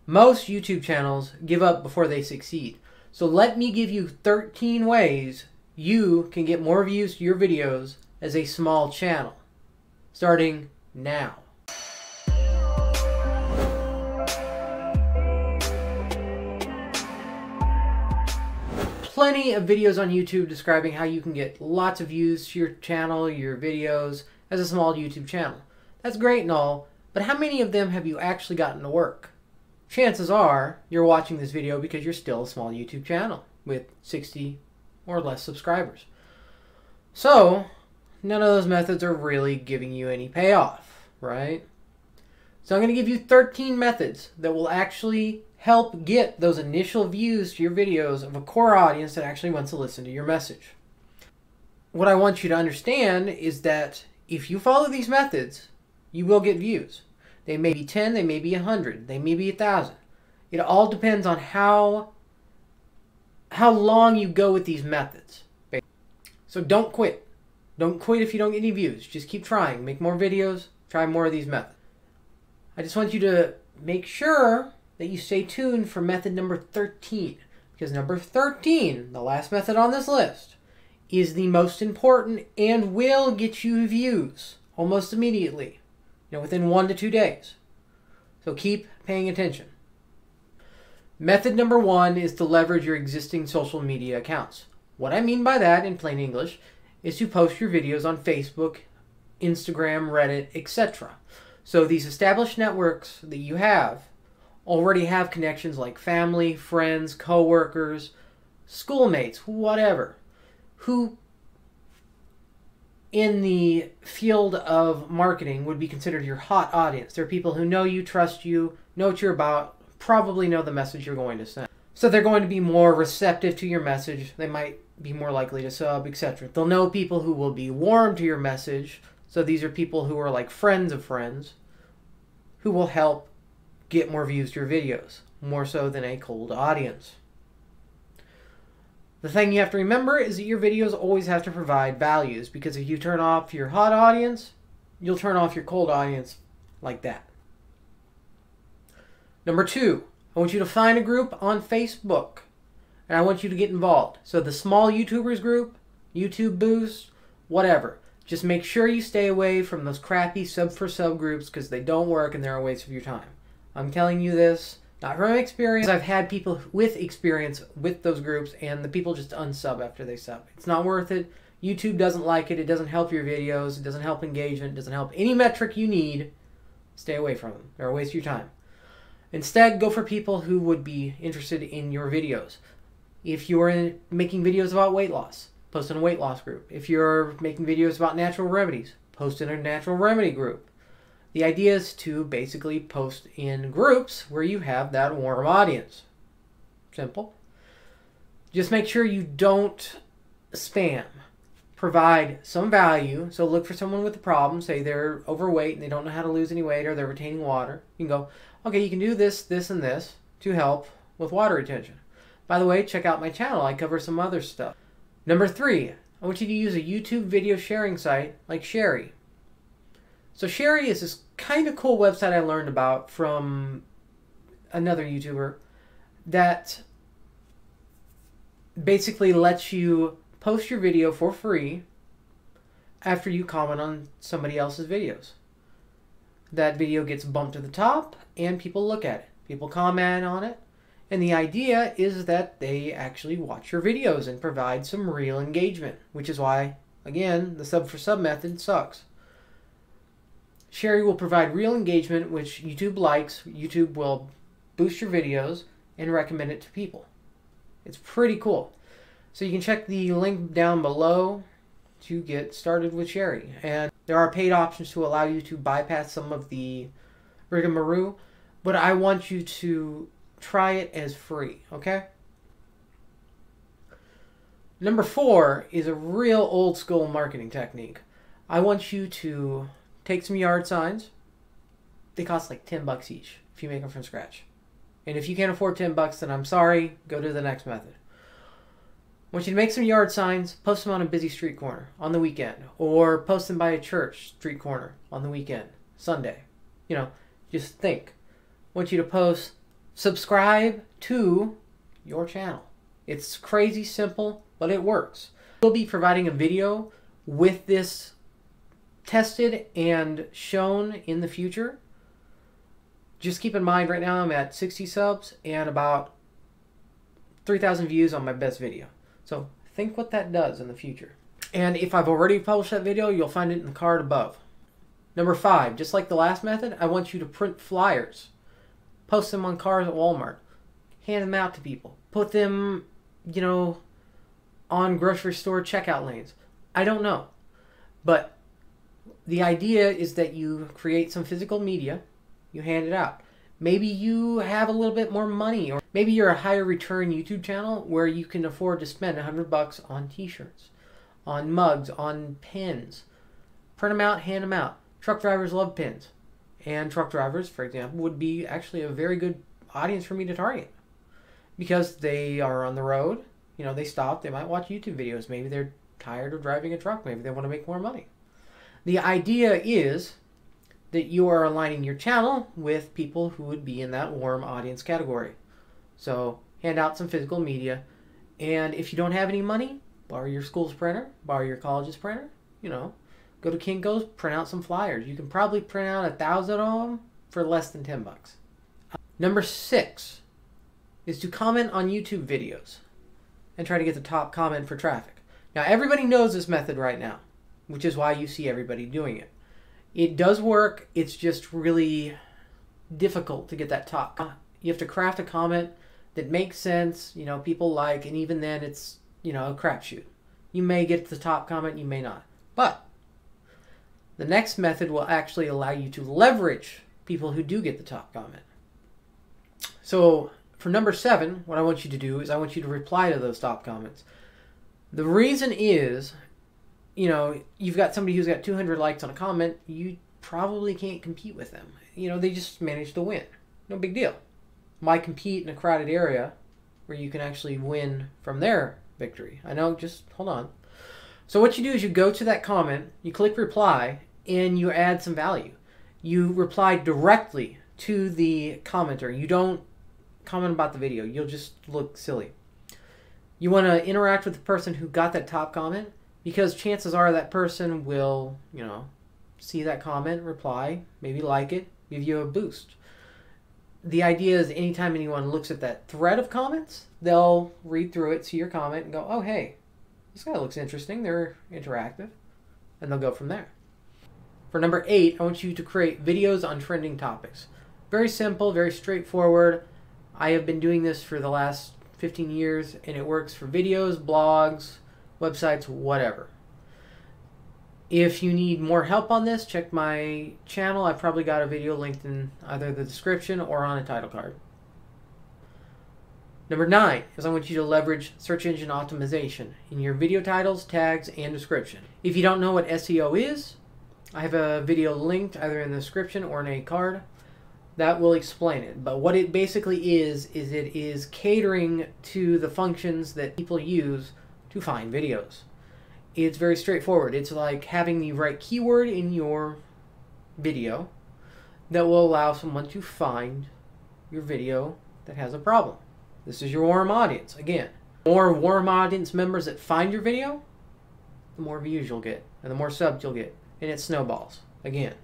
Most YouTube channels give up before they succeed. So let me give you 13 ways you can get more views to your videos as a small channel, starting now. Plenty of videos on YouTube describing how you can get lots of views to your channel, your videos, as a small YouTube channel. That's great and all, but how many of them have you actually gotten to work? Chances are you're watching this video because you're still a small YouTube channel with 60 or less subscribers. So none of those methods are really giving you any payoff, right? So I'm going to give you 13 methods that will actually help get those initial views to your videos of a core audience that actually wants to listen to your message. What I want you to understand is that if you follow these methods, you will get views. They may be 10, they may be 100, they may be 1,000. It all depends on how long you go with these methods. So don't quit. Don't quit if you don't get any views. Just keep trying. Make more videos. Try more of these methods. I just want you to make sure that you stay tuned for method number 13. Because number 13, the last method on this list, is the most important and will get you views almost immediately. Within 1 to 2 days. So keep paying attention. Method number 1 is to leverage your existing social media accounts. What I mean by that, in plain English, is to post your videos on Facebook, Instagram, Reddit, etc. So these established networks that you have already have connections like family, friends, co-workers, schoolmates, whatever, who in the field of marketing would be considered your hot audience. They're people who know you, trust you, know what you're about, probably know the message you're going to send. So they're going to be more receptive to your message. They might be more likely to sub, etc. They'll know people who will be warm to your message. So these are people who are like friends of friends who will help get more views to your videos, more so than a cold audience. The thing you have to remember is that your videos always have to provide values, because if you turn off your hot audience, you'll turn off your cold audience like that. Number 2, I want you to find a group on Facebook, and I want you to get involved. So the small YouTubers group, YouTube Boost, whatever. Just make sure you stay away from those crappy sub-for-sub groups because they don't work and they're a waste of your time. I'm telling you this not from experience. I've had people with experience with those groups, and the people just unsub after they sub. It's not worth it. YouTube doesn't like it. It doesn't help your videos. It doesn't help engagement. It doesn't help any metric you need. Stay away from them. They're a waste of your time. Instead, go for people who would be interested in your videos. If you're making videos about weight loss, post in a weight loss group. If you're making videos about natural remedies, post in a natural remedy group. The idea is to basically post in groups where you have that warm audience. Simple. Just make sure you don't spam. Provide some value. So look for someone with a problem. Say they're overweight and they don't know how to lose any weight, or they're retaining water. You can go, okay, you can do this, this, and this to help with water retention. By the way, check out my channel. I cover some other stuff. Number 3, I want you to use a YouTube video sharing site like Sherry. So Sherry is this kind of cool website I learned about from another YouTuber that basically lets you post your video for free after you comment on somebody else's videos. That video gets bumped to the top and people look at it. People comment on it. And the idea is that they actually watch your videos and provide some real engagement, which is why, again, the sub-for-sub method sucks. Sherry will provide real engagement, which YouTube likes. YouTube will boost your videos and recommend it to people. It's pretty cool. So you can check the link down below to get started with Sherry. And there are paid options to allow you to bypass some of the rigmarole, but I want you to try it as free, okay? Number 4 is a real old school marketing technique. I want you to take some yard signs. They cost like $10 each if you make them from scratch. And if you can't afford $10, then I'm sorry, go to the next method. I want you to make some yard signs, post them on a busy street corner on the weekend, or post them by a church street corner on the weekend, Sunday. Just think. I want you to post subscribe to your channel. It's crazy simple, but it works. We'll be providing a video with this tested and shown in the future. Just keep in mind, right now I'm at 60 subs and about 3,000 views on my best video. So think what that does in the future. And if I've already published that video, you'll find it in the card above. Number 5, just like the last method, I want you to print flyers. Post them on cars at Walmart. Hand them out to people. Put them, on grocery store checkout lanes. I don't know. But the idea is that you create some physical media, you hand it out. Maybe you have a little bit more money, or maybe you're a higher return YouTube channel where you can afford to spend $100 on t-shirts, on mugs, on pins. Print them out, hand them out. Truck drivers love pins. And truck drivers, for example, would be actually a very good audience for me to target. Because they are on the road, they stop, they might watch YouTube videos. Maybe they're tired of driving a truck. Maybe they want to make more money. The idea is that you are aligning your channel with people who would be in that warm audience category. So hand out some physical media. And if you don't have any money, borrow your school's printer, borrow your college's printer, go to Kinko's, print out some flyers. You can probably print out 1,000 of them for less than $10. Number 6 is to comment on YouTube videos and try to get the top comment for traffic. Now, everybody knows this method right now, which is why you see everybody doing it. It does work. It's just really difficult to get that top. You have to craft a comment that makes sense, people like, and even then it's, a crapshoot. You may get the top comment, you may not. But the next method will actually allow you to leverage people who do get the top comment. So for number 7, what I want you to do is I want you to reply to those top comments. The reason is, you've got somebody who's got 200 likes on a comment, you probably can't compete with them. They just managed to win. No big deal. Why compete in a crowded area where you can actually win from their victory? I know, just hold on. So what you do is you go to that comment, you click reply, and you add some value. You reply directly to the commenter. You don't comment about the video. You'll just look silly. You want to interact with the person who got that top comment, because chances are that person will, see that comment, reply, maybe like it, give you a boost. The idea is anytime anyone looks at that thread of comments, they'll read through it, see your comment, and go, oh, hey, this guy looks interesting. They're interactive. And they'll go from there. For number 8, I want you to create videos on trending topics. Very simple, very straightforward. I have been doing this for the last 15 years, and it works for videos, blogs, websites, whatever. If you need more help on this, check my channel. I've probably got a video linked in either the description or on a title card. Number 9 is I want you to leverage search engine optimization in your video titles, tags, and description. If you don't know what SEO is, I have a video linked either in the description or in a card that will explain it. But what it basically is it is catering to the functions that people use to find videos. It's very straightforward. It's like having the right keyword in your video that will allow someone to find your video that has a problem. This is your warm audience. Again, the more warm audience members that find your video, the more views you'll get, and the more subs you'll get, and it snowballs. Again.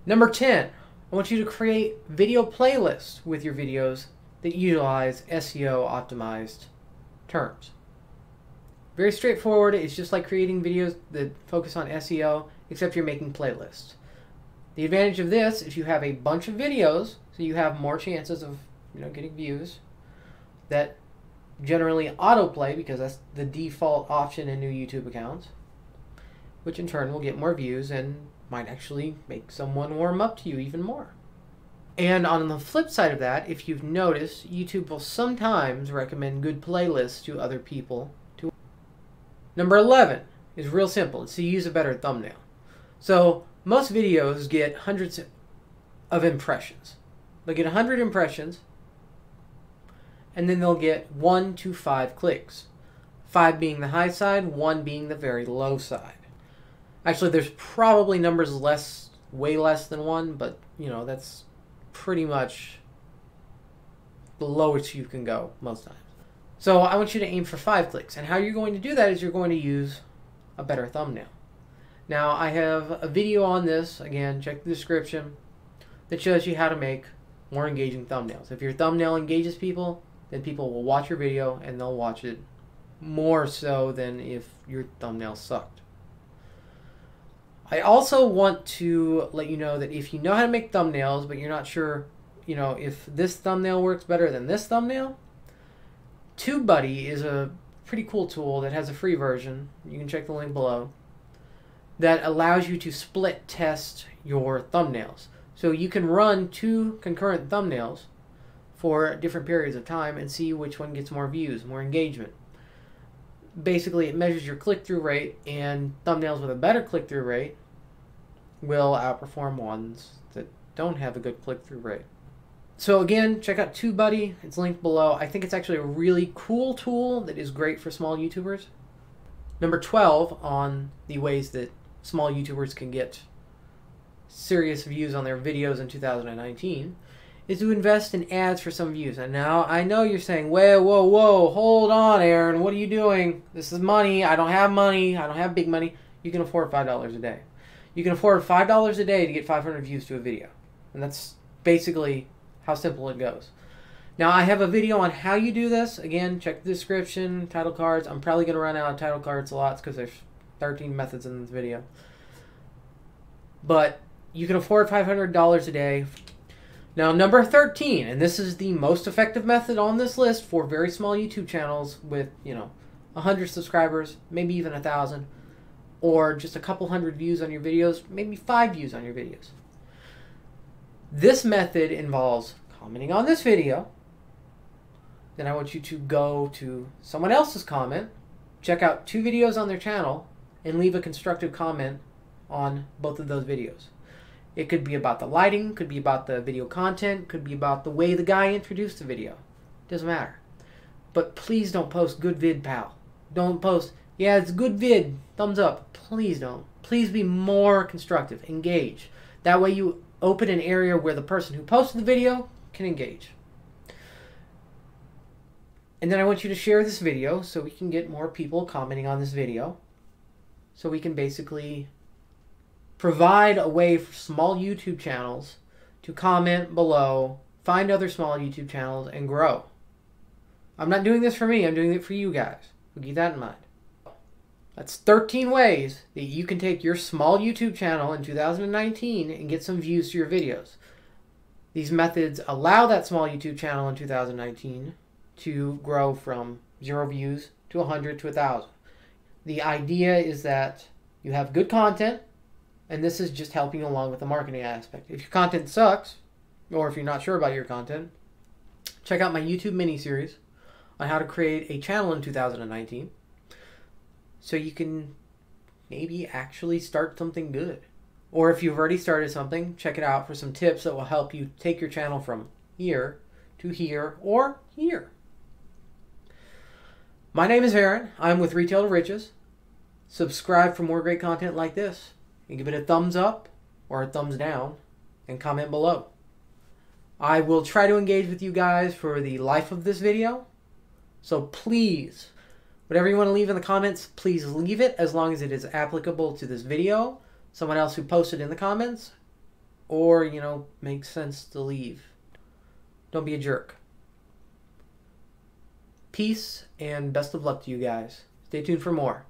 Number 10, I want you to create video playlists with your videos that utilize SEO optimized terms. Very straightforward. It's just like creating videos that focus on SEO, except you're making playlists. The advantage of this, if you have a bunch of videos, so you have more chances of getting views, that generally autoplay because that's the default option in new YouTube accounts, which in turn will get more views and might actually make someone warm up to you even more. And on the flip side of that, if you've noticed, YouTube will sometimes recommend good playlists to other people. Number 11 is real simple. It's to use a better thumbnail. So most videos get hundreds of impressions. They'll get 100 impressions, and then they'll get 1 to 5 clicks. 5 being the high side, 1 being the very low side. Actually, there's probably numbers way less than 1, but that's pretty much the lowest you can go most times. So I want you to aim for 5 clicks. And how you're going to do that is you're going to use a better thumbnail. Now I have a video on this, again, check the description, that shows you how to make more engaging thumbnails. If your thumbnail engages people, then people will watch your video and they'll watch it more so than if your thumbnail sucked. I also want to let you know that if you know how to make thumbnails, but you're not sure, if this thumbnail works better than this thumbnail, TubeBuddy is a pretty cool tool that has a free version. You can check the link below. That allows you to split test your thumbnails. So you can run 2 concurrent thumbnails for different periods of time and see which one gets more views, more engagement. Basically, it measures your click-through rate, and thumbnails with a better click-through rate will outperform ones that don't have a good click-through rate. So again, check out TubeBuddy. It's linked below. I think it's actually a really cool tool that is great for small YouTubers. Number 12 on the ways that small YouTubers can get serious views on their videos in 2019 is to invest in ads for some views. And now I know you're saying, whoa, hold on, Aaron, what are you doing? This is money. I don't have money. I don't have big money. You can afford $5 a day. You can afford $5 a day to get 500 views to a video. And that's basically how simple it goes. Now I have a video on how you do this. Again, check the description, title cards. I'm probably going to run out of title card slots because there's 13 methods in this video. But you can afford $500 a day. Now number 13, and this is the most effective method on this list for very small YouTube channels with 100 subscribers, maybe even 1,000, or just a couple hundred views on your videos, maybe 5 views on your videos. This method involves commenting on this video. Then I want you to go to someone else's comment, check out 2 videos on their channel, and leave a constructive comment on both of those videos. It could be about the lighting, could be about the video content, could be about the way the guy introduced the video. Doesn't matter. But please don't post good vid, pal. Don't post, yeah, it's good vid, thumbs up. Please don't. Please be more constructive. Engage. That way you open an area where the person who posted the video can engage. And then I want you to share this video so we can get more people commenting on this video. So we can basically provide a way for small YouTube channels to comment below, find other small YouTube channels, and grow. I'm not doing this for me, I'm doing it for you guys. So keep that in mind. That's 13 ways that you can take your small YouTube channel in 2019 and get some views to your videos. These methods allow that small YouTube channel in 2019 to grow from 0 views to 100 to 1,000. The idea is that you have good content, and this is just helping along with the marketing aspect. If your content sucks, or if you're not sure about your content, check out my YouTube miniseries on how to create a channel in 2019 so you can maybe actually start something good. Or if you've already started something, check it out for some tips that will help you take your channel from here to here or here. My name is Aaron. I'm with Retail to Riches. Subscribe for more great content like this. And give it a thumbs up or a thumbs down and comment below. I will try to engage with you guys for the life of this video. So please, whatever you want to leave in the comments, please leave it as long as it is applicable to this video, someone else who posted in the comments, or, makes sense to leave. Don't be a jerk. Peace and best of luck to you guys. Stay tuned for more.